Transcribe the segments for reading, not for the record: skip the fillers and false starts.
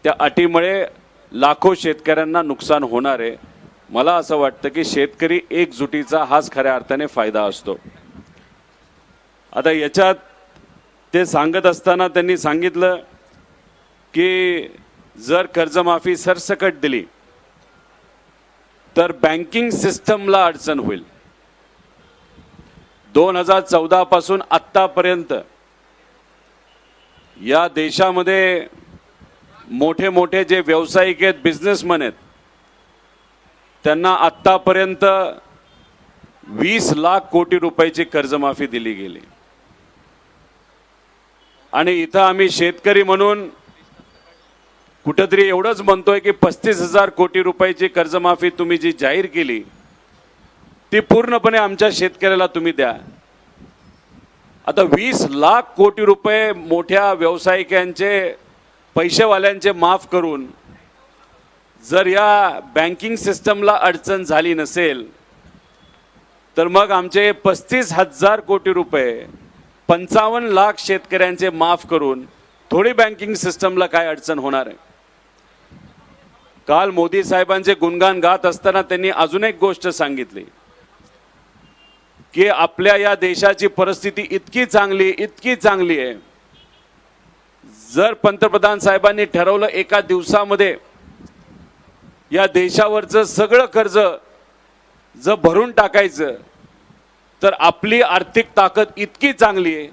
त्या अटीमुळे लाखो शेतकऱ्यांना नुकसान होणार आहे। मला असं वाटतं की शेतकरी एकजुटीचा हाच खऱ्या अर्थाने फायदा असतो। आता याच्यात ते सांगत असताना त्यांनी सांगितलं की जर कर्जमाफी सरसकट दिली तर बँकिंग सिस्टमला अडचण होईल। 2014 पासून आतापर्यंत या देशामध्ये मोठे मोठे जे व्यावसायिक आहेत, बिझनेसमॅन आहेत, त्यांना आतापर्यंत 20 लाख कोटी रुपयाची कर्जमाफी दिली गेली। आणि इथं आम्ही शेतकरी म्हणून कुठेतरी एवढंच म्हणतोय की 35,000 कोटी रुपयाची कर्जमाफी तुम्ही जी जाहीर केली ती पूर्णपणे आमच्या शेतकऱ्याला तुम्ही द्या। आता 20 लाख कोटी रुपये मोठ्या व्यावसायिकांचे, पैसेवाल्यांचे माफ करून जर या बँकिंग सिस्टमला अडचण झाली नसेल तर मग आमचे 35,000 कोटी रुपये 55 लाख शेतकऱ्यांचे माफ करून थोडी बँकिंग सिस्टमला काय अडचण होणार आहे। काल मोदी साहेबांचे गुणगान गात असताना त्यांनी अजून एक गोष्ट सांगितली की आपल्या या देशाची परिस्थिती इतकी चांगली आहे, जर पंतप्रधान साहेबांनी ठरवलं एका दिवसामध्ये या देशावरचं सगळं कर्ज जर भरून टाकायचं तर आपली आर्थिक ताकद इतकी चांगली आहे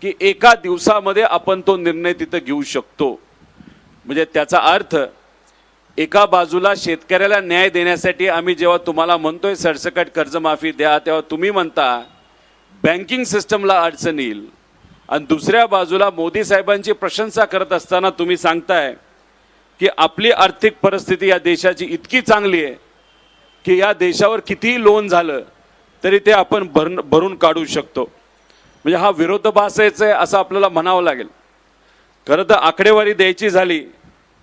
की एका दिवसामध्ये आपण तो निर्णय तिथं घेऊ शकतो। म्हणजे त्याचा अर्थ एका बाजूला शेतकऱ्याला न्याय देण्यासाठी आम्ही जेव्हा तुम्हाला म्हणतोय सरसकट कर्जमाफी द्या, तेव्हा तुम्ही म्हणता बँकिंग सिस्टमला अडचण येईल, आणि दुसऱ्या बाजूला मोदी साहेबांची प्रशंसा करत असताना तुम्ही सांगताय की आपली आर्थिक परिस्थिती या देशाची इतकी चांगली आहे की या देशावर कितीही लोन झालं तरी ते आपण भरून काढू शकतो। म्हणजे हा विरोधाभास आहे असं आपल्याला म्हणावं लागेल। खरं तर आकडेवारी द्यायची झाली,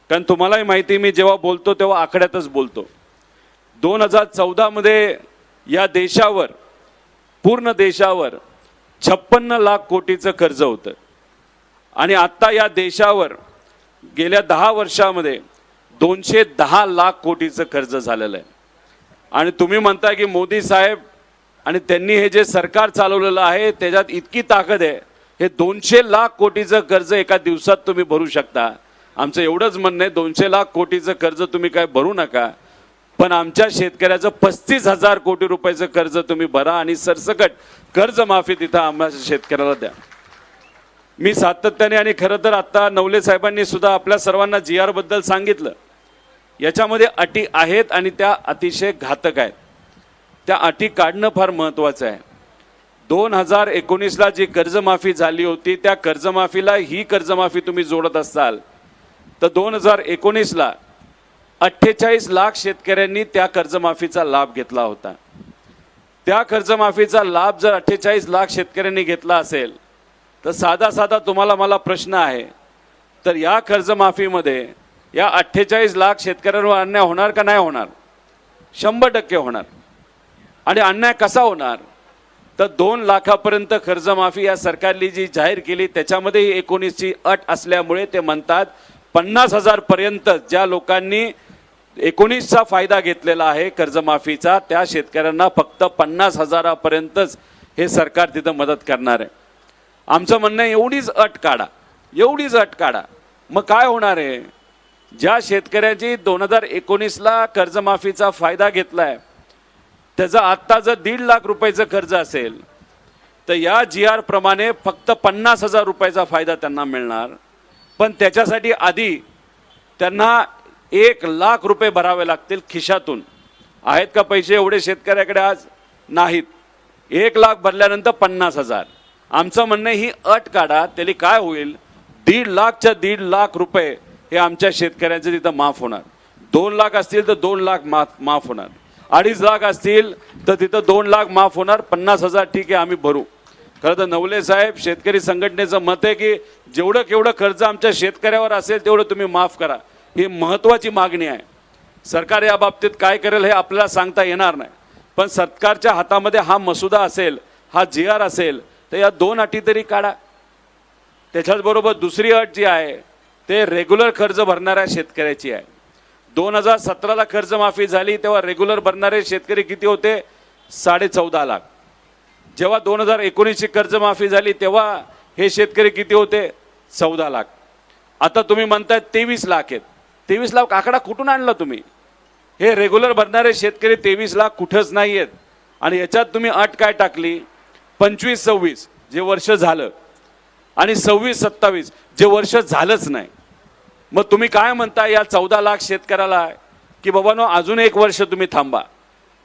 कारण तुम्हालाही माहिती, मी जेव्हा बोलतो तेव्हा आकड्यातच बोलतो। 2014 मध्ये या देशावर, पूर्ण देशावर 56 लाख कोटीचं कर्ज होतं, आणि आता या देशावर गेल्या 10 वर्षामध्ये 210 लाख कोटीचं कर्ज झालेलं आहे। आणि तुम्ही म्हणता की मोदी साहेब आणि त्यांनी हे जे सरकार चालवलेलं आहे त्याच्यात इतकी ताकद आहे, हे 200 लाख कोटीचं कर्ज एका दिवसात तुम्ही भरू शकता। आमचं एवढंच म्हणणं आहे, 200 लाख कोटीचं कर्ज तुम्ही काय भरू नका, पण आमच्या शेतकऱ्याचं 35,000 कोटी रुपयाचं कर्ज तुम्ही भरा आणि सरसकट कर्जमाफी तिथं आम्हाला शेतकऱ्याला द्या। मी सातत्याने, आणि खरं तर आता नवले साहेबांनी सुद्धा आपल्या सर्वांना GR बद्दल सांगितलं, याच्यामध्ये अटी आहेत आणि त्या अतिशय घातक आहेत। त्या अटी काढणं फार महत्त्वाचं आहे। 2019ला जी कर्जमाफी झाली होती त्या कर्जमाफीला ही कर्जमाफी तुम्ही जोडत असाल तर 2019ला 48 लाख शेतकऱ्यांनी त्या कर्जमाफीचा लाभ घेतला होता। त्या कर्जमाफीचा लाभ जर 48 लाख शेतकऱ्यांनी घेतला असेल तर साधा तुम्हाला मला प्रश्न आहे, तर या कर्जमाफीमध्ये या 48 लाख शेतकऱ्यांवर अन्याय होणार का नाही होणार? 100% होणार। आणि अन्याय कसा होणार? तर 2 लाखापर्यंत कर्जमाफी या सरकारने जी जाहीर केली त्याच्यामध्ये 19ची अट असल्यामुळे ते म्हणतात 50,000 पर्यंत ज्या लोकांनी 19चा फायदा घेतलेला आहे कर्जमाफीचा, त्या शेतकऱ्यांना फक्त 50,000 पर्यंतच हे सरकार तिथं मदत करणार आहे। आमचं म्हणणं आहे एवढीच अट काढा। मग काय होणार आहे? ज्या शेतकऱ्याची 2019ला कर्जमाफीचा फायदा घेतलाय त्याचा आत्ता जर 1.5 लाख रुपयाचं कर्ज असेल तर या GR प्रमाणे फक्त 50,000 रुपयाचा फायदा त्यांना मिळणार, पण त्याच्यासाठी आधी त्यांना 1 लाख रुपये भरावे लागतील खिशातून। आहेत का पैसे एवढे शेतकऱ्याकडे? आज नाहीत। 1 लाख भरल्यानंतर 50,000। आमचं म्हणणं ही अट काढा, त्याला काय होईल? 1.5 लाख रुपये हे आमच्या शेतकऱ्यांचे तिथं माफ होणार। 2 लाख असतील तर 2 लाख माफ होणार, 2.5 लाख असतील तर तिथं 2 लाख माफ होणार, 50,000 ठीक आहे आम्ही भरू। खरं तर नवले साहेब, शेतकरी संघटनेचं मत आहे की जेवढं कर्ज आमच्या शेतकऱ्यावर असेल तेवढं तुम्ही माफ करा, ही महत्त्वाची मागणी आहे। सरकार या बाबतीत काय करेल हे आपल्याला सांगता येणार नाही, पण सरकारच्या हातामध्ये हा मसुदा असेल, हा GR असेल तर या 2 अटी तरी काढा। त्याच्याचबरोबर दुसरी अट जी आहे ते रेग्युलर कर्ज भरणाऱ्या शेतकऱ्याची आहे. 2017ला कर्जमाफी झाली तेव्हा रेग्युलर भरणारे शेतकरी किती होते? 14.5 लाख. जेव्हा 2019ची कर्जमाफी झाली तेव्हा हे शेतकरी किती होते? 14 लाख. आता तुम्ही म्हणताय 23 लाख आहेत. 23 लाख आकडा कुठून आणला तुम्ही? हे रेग्युलर भरणारे शेतकरी 23 लाख कुठंच नाही आहेत. आणि याच्यात तुम्ही अट काय टाकली? 25-26 जे वर्ष झालं आणि 26-27 जे वर्ष झालंच नाही. मग तुम्ही काय म्हणता या 14 लाख शेतकऱ्याला की बाबांनो अजून 1 वर्ष तुम्ही थांबा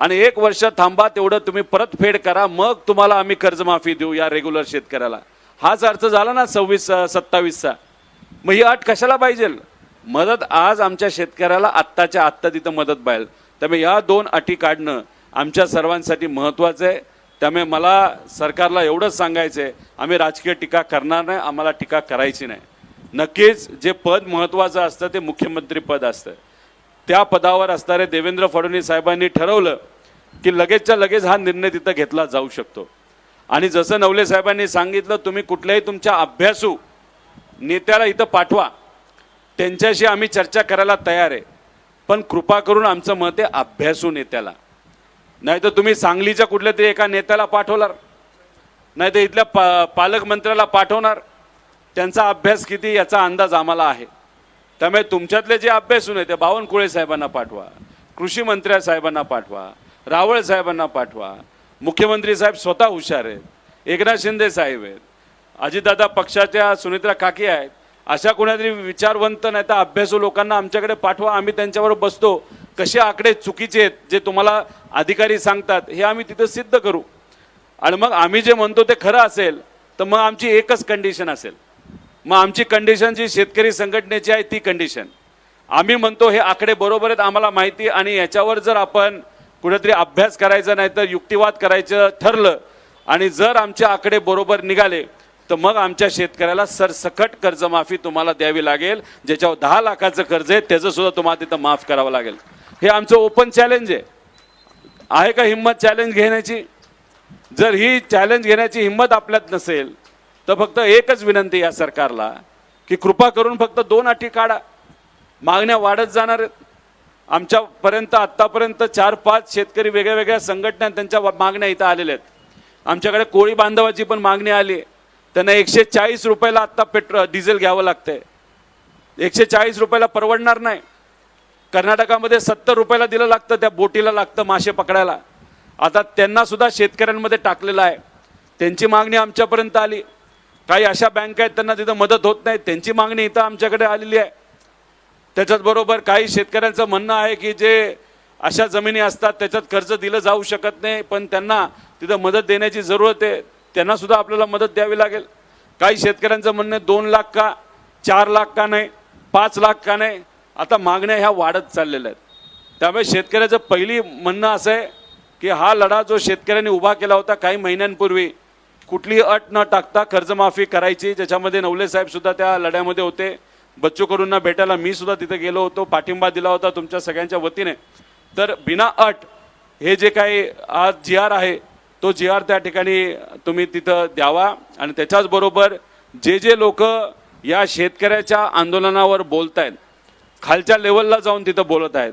आणि 1 वर्ष थांबा, तेवढं तुम्ही परतफेड करा, मग तुम्हाला आम्ही कर्जमाफी देऊ या रेग्युलर शेतकऱ्याला. हाच अर्थ झाला ना 26-27चा. मग ही अट कशाला पाहिजे? मदत आज आमच्या शेतकऱ्याला आत्ताच्या आत्ता तिथं मदत पाहिजे. त्यामुळे या 2 अटी काढणं आमच्या सर्वांसाठी महत्त्वाचं आहे. त्यामुळे मला सरकारला एवढंच सांगायचं आहे, आम्ही राजकीय टीका करणार नाही, आम्हाला टीका करायची नाही. नक्कीच जे पद महत्त्वाचं असतं ते मुख्यमंत्री पद असतं. त्या पदावर असणारे देवेंद्र फडणवीस साहेबांनी ठरवलं की लगेचच्या लगेच हा निर्णय तिथं घेतला जाऊ शकतो. आणि जसं नवले साहेबांनी सांगितलं, तुम्ही कुठल्याही तुमच्या अभ्यासू नेत्याला इथं पाठवा, त्यांच्याशी आम्ही चर्चा करायला तयार आहे. पण कृपा करून आमचं मत आहे अभ्यासू नेत्याला. नाही तर तुम्ही सांगलीच्या कुठल्या तरी एका नेत्याला पाठवणार, नाही तर इथल्या पालकमंत्र्याला पाठवणार. त्यांचा अभ्यास किती याचा अंदाज आम्हाला आहे. त्यामुळे तुमच्यातले जे अभ्यासू नाही ते बावनकुळे साहेबांना पाठवा, कृषी मंत्री साहेबांना पाठवा, रावळ साहेबांना पाठवा. मुख्यमंत्री साहेब स्वतः हुशार आहेत, एकनाथ शिंदे साहेब आहेत, अजितदादा पक्षाच्या सुनेत्रा काकी आहेत. अशा कोणातरी विचारवंत नाही तर अभ्यासू लोकांना आमच्याकडे पाठवा. आम्ही त्यांच्याबरोबर बसतो, कसे आकडे चुकीचे आहेत जे तुम्हाला अधिकारी सांगतात हे आम्ही तिथं सिद्ध करू. आणि मग आम्ही जे म्हणतो ते खरं असेल तर मग आमची एकच कंडिशन असेल. मग आमची कंडिशन जी शेतकरी संघटनेची आहे ती कंडिशन, आम्ही म्हणतो हे आकडे बरोबर आहेत, आम्हाला माहिती, आणि याच्यावर जर आपण कुठेतरी अभ्यास करायचा नाही तर युक्तिवाद करायचं ठरलं आणि जर आमचे आकडे बरोबर निघाले तर मग आमच्या शेतकऱ्याला सरसकट कर्जमाफी तुम्हाला द्यावी लागेल. ज्याच्यावर 10 लाखाचं कर्ज आहे त्याचं सुद्धा तुम्हाला तिथं माफ करावं लागेल. हे आमचं ओपन चॅलेंज आहे का हिंमत चॅलेंज घेण्याची? जर ही चॅलेंज घेण्याची हिंमत आपल्यात नसेल तर फक्त एकच विनंती या सरकारला की कृपा करून फक्त 2 अटी काढा. मागण्या वाढत जाणार आहेत. आमच्यापर्यंत आत्तापर्यंत 4-5 शेतकरी वेगळ्या वेगळ्या संघटना त्यांच्या मागण्या इथं आलेल्या आहेत. आमच्याकडे कोळी बांधवाची पण मागणी आली आहे. त्यांना 140 रुपयाला आत्ता डिझेल घ्यावं लागतंय. 140 रुपयाला परवडणार नाही. कर्नाटकामध्ये 70 रुपयाला दिलं लागतं, त्या बोटीला लागतं मासे पकडायला. आता त्यांना सुद्धा शेतकऱ्यांमध्ये टाकलेलं आहे. त्यांची मागणी आमच्यापर्यंत आली. काही अशा बँका आहेत त्यांना तिथं मदत होत नाही, त्यांची मागणी इथं आमच्याकडे आलेली आहे. त्याच्याचबरोबर काही शेतकऱ्यांचं म्हणणं आहे की जे अशा जमिनी असतात त्याच्यात कर्ज दिलं जाऊ शकत नाही, पण त्यांना तिथं मदत देण्याची जरूरत आहे, त्यांना सुद्धा आपल्याला मदत द्यावी लागेल. काही शेतकऱ्यांचं म्हणणं आहे 2 लाख का, 4 लाख का नाही, 5 लाख का नाही. आता मागण्या ह्या वाढत चाललेल्या आहेत. त्यामुळे शेतकऱ्याचं पहिली म्हणणं असं आहे की हा लढा जो शेतकऱ्यांनी उभा केला होता काही महिन्यांपूर्वी, कुठलीही अट न टाकता कर्जमाफी करायची, ज्याच्यामध्ये नवले साहेब सुद्धा त्या लढ्यामध्ये होते. बच्चू कडूंना भेटायला मी सुद्धा तिथे गेलो होतो, पाठिंबा दिला होता तुमच्या सगळ्यांच्या वतीने. तर बिना अट हे जे काही आज GR आहे तो GR त्या ठिकाणी तुम्ही तिथं द्यावा. आणि त्याच्याचबरोबर जे लोक या शेतकऱ्याच्या आंदोलनावर बोलत आहेत, खालच्या लेवलला जाऊन तिथं बोलत आहेत,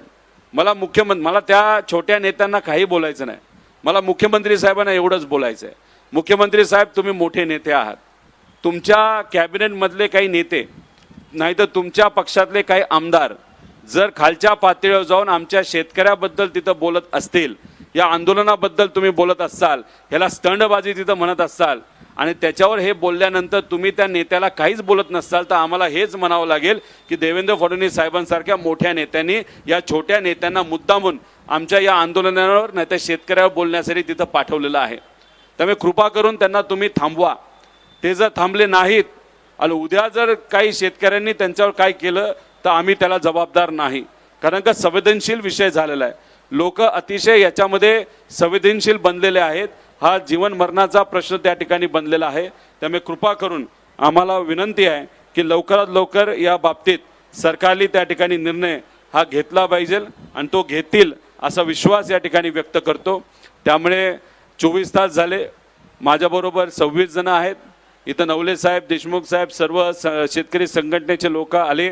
मला त्या छोट्या नेत्यांना काही बोलायचं नाही. मला मुख्यमंत्री साहेबांना एवढंच बोलायचं आहे. मुख्यमंत्री साहेब, तुम्ही मोठे नेते आहात. तुमच्या कॅबिनेटमधले काही नेते नाही तर तुमच्या पक्षातले काही आमदार जर खालच्या पातळीवर जाऊन आमच्या शेतकऱ्याबद्दल तिथं बोलत असतील, या आंदोलनाबद्दल तुम्ही बोलत असाल, ह्याला स्टंडबाजी तिथं म्हणत असाल आणि त्याच्यावर हे बोलल्यानंतर तुम्ही त्या नेत्याला काहीच बोलत नसाल, तर आम्हाला हेच म्हणावं लागेल की देवेंद्र फडणवीस साहेबांसारख्या मोठ्या नेत्यांनी या छोट्या नेत्यांना मुद्दामून आमच्या या आंदोलनावर नाही तर शेतकऱ्यावर बोलण्यासाठी तिथं पाठवलेलं आहे. त्यामुळे कृपा करून त्यांना तुम्ही थांबवा. ते जर थांबले नाहीत आणि उद्या जर काही शेतकऱ्यांनी त्यांच्यावर काय केलं तर आम्ही त्याला जबाबदार नाही. कारण का संवेदनशील विषय झालेला आहे. लोक अतिशय याच्यामध्ये संवेदनशील बनलेले आहेत. हा जीवन मरणाचा प्रश्न त्या ठिकाणी बनलेला आहे. त्यामुळे कृपा करून आम्हाला विनंती आहे की लवकरात लवकर या बाबतीत सरकारने त्या ठिकाणी निर्णय हा घेतला पाहिजे आणि तो घेतील असा विश्वास या ठिकाणी व्यक्त करतो. त्यामुळे 24 तास झाले, माझ्याबरोबर 26 जण आहेत. इथं नवले साहेब, देशमुख साहेब, सर्व शेतकरी संघटनेचे लोक आले,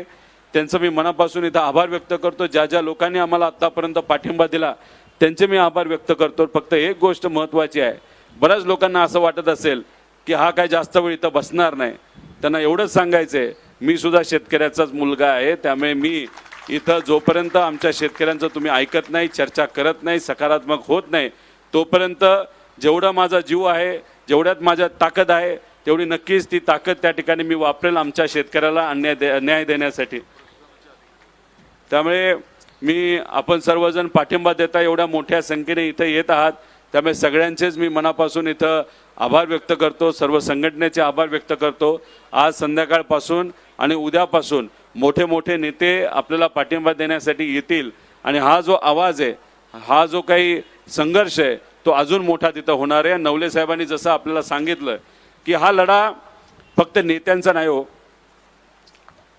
त्यांचं मी मनापासून इथं आभार व्यक्त करतो. ज्या ज्या लोकांनी आम्हाला आत्तापर्यंत पाठिंबा दिला त्यांचे मी आभार व्यक्त करतो. फक्त एक गोष्ट महत्त्वाची आहे, बऱ्याच लोकांना असं वाटत असेल की हा काय जास्त वेळ इथं बसणार नाही. त्यांना एवढंच सांगायचं आहे, मी सुद्धा शेतकऱ्याचाच मुलगा आहे, त्यामुळे मी इथं जोपर्यंत आमच्या शेतकऱ्यांचं तुम्ही ऐकत नाही, चर्चा करत नाही, सकारात्मक होत नाही, तोपर्यंत जेवढा माझा जीव आहे, जेवढ्यात माझ्या ताकद आहे, तेवढी नक्कीच ती ताकद त्या ठिकाणी मी वापरेल आमच्या शेतकऱ्याला न्याय देण्यासाठी. त्यामुळे आपण सर्वजण पाठिंबा देता एवढ्या मोठ्या संख्येने इथं येत आहात, त्यामुळे सगळ्यांचेच मी मनापासून इथं आभार व्यक्त करतो, सर्व संघटनेचे आभार व्यक्त करतो. आज संध्याकाळपासून आणि उद्यापासून मोठे मोठे नेते आपल्याला पाठिंबा देण्यासाठी येतील आणि हा जो आवाज आहे, हा जो काही संघर्ष आहे, तो अजून मोठा तिथं होणार आहे. नवले साहेबांनी जसं आपल्याला सांगितलं की हा लढा फक्त नेत्यांचा नाही हो,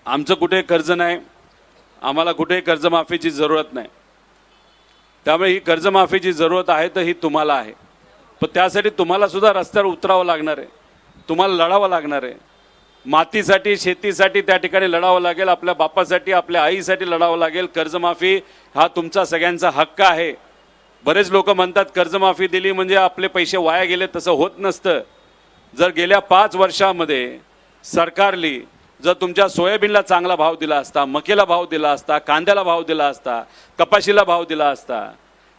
आमचं कुठे कर्ज नाही, आम्हाला कुठे कर्जमाफीची जरूरत नाही. त्यामुळे ही कर्जमाफीची जरूरत आहे तर ही तुम्हाला आहे, पण त्यासाठी तुम्हाला सुद्धा रस्त्यावर उतरावं लागणार आहे, तुम्हाला लढावं लागणार आहे. मातीसाठी, शेतीसाठी त्या ठिकाणी लढावं लागेल, आपल्या बापासाठी, आपल्या आईसाठी लढावं लागेल. कर्जमाफी हा तुमचा सगळ्यांचा हक्क आहे. बरेच लोक म्हणतात कर्जमाफी दिली म्हणजे आपले पैसे वाया गेले, तसं होत नसतं. जर गेल्या 5 वर्षामध्ये सरकारली जर तुमच्या सोयाबीनला चांगला भाव दिला असता, मकेला भाव दिला असता, कांद्याला भाव दिला असता, कपाशीला भाव दिला असता,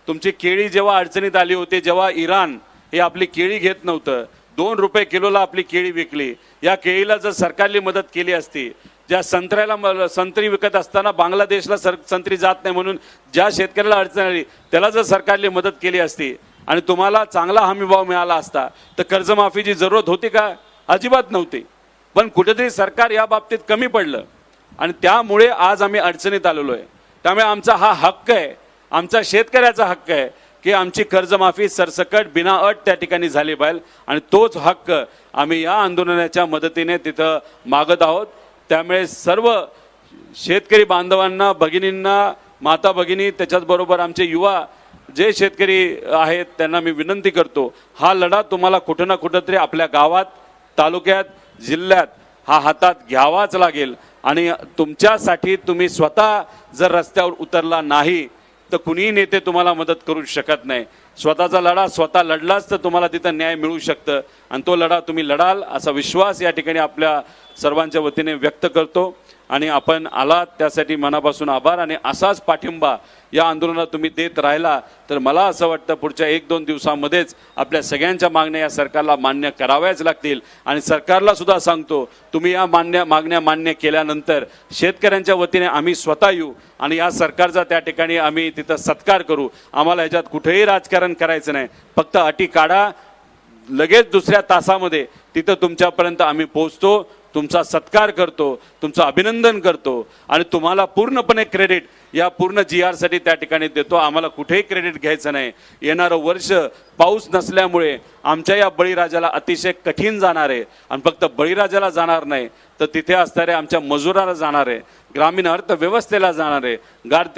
तुमची केळी जेव्हा अडचणीत आली होती, जेव्हा इराण हे आपली केळी घेत नव्हतं, 2 रुपये किलोला आपली केळी विकली, या केळीला जर सरकारली मदत केली असती, ज्या संत्र्याला संत्री विकत असताना बांगलादेशला संत्री जात नाही म्हणून ज्या शेतकऱ्याला अडचण आली त्याला जर सरकारली मदत केली असती आणि तुम्हाला चांगला हमीभाव मिळाला असता तर कर्जमाफीची जरूरत होती का? अजिबात नव्हती. पण कुठेतरी सरकार या बाबतीत कमी पडलं आणि त्यामुळे आज आम्ही अडचणीत आलेलो आहे. त्यामुळे आमचा हा हक्क आहे, आमचा शेतकऱ्याचा हक्क आहे की आमची कर्जमाफी सरसकट बिना अट त्या ठिकाणी झाली पाहिजे आणि तोच हक्क आम्ही या आंदोलनाच्या मदतीने तिथं मागत आहोत. त्यामुळे सर्व शेतकरी बांधवांना, भगिनींना, माता भगिनी, त्याच्याचबरोबर आमचे युवा जे शेतकरी आहेत त्यांना मी विनंती करतो, हा लढा तुम्हाला कुठं ना कुठंतरी आपल्या गावात, तालुक्यात, जिल्ह्यात हा हातात घ्यावाच लागेल. आणि तुमच्यासाठी तुम्ही स्वतः जर रस्त्यावर उतरला नाही तर कुणीही नेते तुम्हाला मदत करू शकत नाही. स्वतःचा लढा स्वतः लढलाच तर तुम्हाला तिथं न्याय मिळू शकतं आणि तो लढा तुम्ही लढाल असा विश्वास या ठिकाणी आपल्या सर्वांच्या वतीने व्यक्त करतो. आणि आपण आलात त्यासाठी मनापासून आभार. आणि असाच पाठिंबा या आंदोलनात तुम्ही देत राहिला तर मला असं वाटतं पुढच्या 1-2 दिवसांमध्येच आपल्या सगळ्यांच्या मागण्या या सरकारला मान्य कराव्याच लागतील. आणि सरकारला सुद्धा सांगतो, तुम्ही या मागण्या मान्य केल्यानंतर शेतकऱ्यांच्या वतीने आम्ही स्वतः येऊ आणि या सरकारचा त्या ठिकाणी आम्ही तिथं सत्कार करू. आम्हाला ह्याच्यात कुठेही राजकारण करायचं नाही, फक्त अटी काढा, लगेच दुसऱ्या तासामध्ये तिथं तुमच्यापर्यंत आम्ही पोहोचतो, तुमचा सत्कार करतो, तुमचं अभिनंदन करतो आणि तुम्हाला पूर्णपणे क्रेडिट या पूर्ण GR साठी त्या ठिकाणी देतो. आम्हाला कुठेही क्रेडिट घ्यायचं नाही. येणारं वर्ष पाऊस नसल्यामुळे आमच्या या बळीराजाला अतिशय कठीण जाणार आहे आणि फक्त बळीराजाला जाणार नाही तर तिथे असणाऱ्या आमच्या मजुराला जाणार आहे, ग्रामीण अर्थव्यवस्थेला जाणार आहे.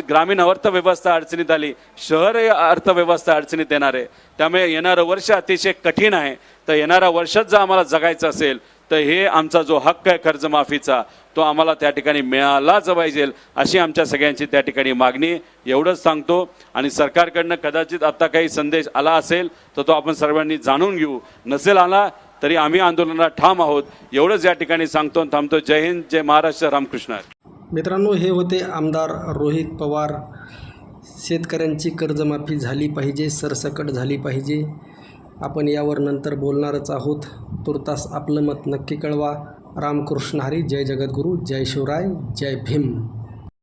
ग्रामीण अर्थव्यवस्था अडचणीत आली, शहर अर्थव्यवस्था अडचणीत येणार आहे. त्यामुळे येणारं वर्ष अतिशय कठीण आहे. तर येणाऱ्या वर्षात जर आम्हाला जगायचं असेल तर हे आमचा जो हक्क आहे कर्जमाफीचा तो आम्हाला त्या ठिकाणी मिळालाच पाहिजे अशी आमच्या सगळ्यांची त्या ठिकाणी मागणी. एवढंच सांगतो. आणि सरकारकडनं कदाचित आता काही संदेश आला असेल तर तो आपण सर्वांनी जाणून घेऊ, नसेल आला तरी आम्ही आंदोलनाला ठाम आहोत. एवढंच या ठिकाणी सांगतो आणि थांबतो. जय हिंद, जय महाराष्ट्र, रामकृष्ण. मित्रांनो, हे होते आमदार रोहित पवार. शेतकऱ्यांची कर्जमाफी झाली पाहिजे, सरसकट झाली पाहिजे. आपण यावर नंतर बोलणारच आहोत. तुर्तास आपलं मत नक्की कळवा. रामकृष्ण हरी. जय जगद्गुरू, जय शिवराय, जय भीम.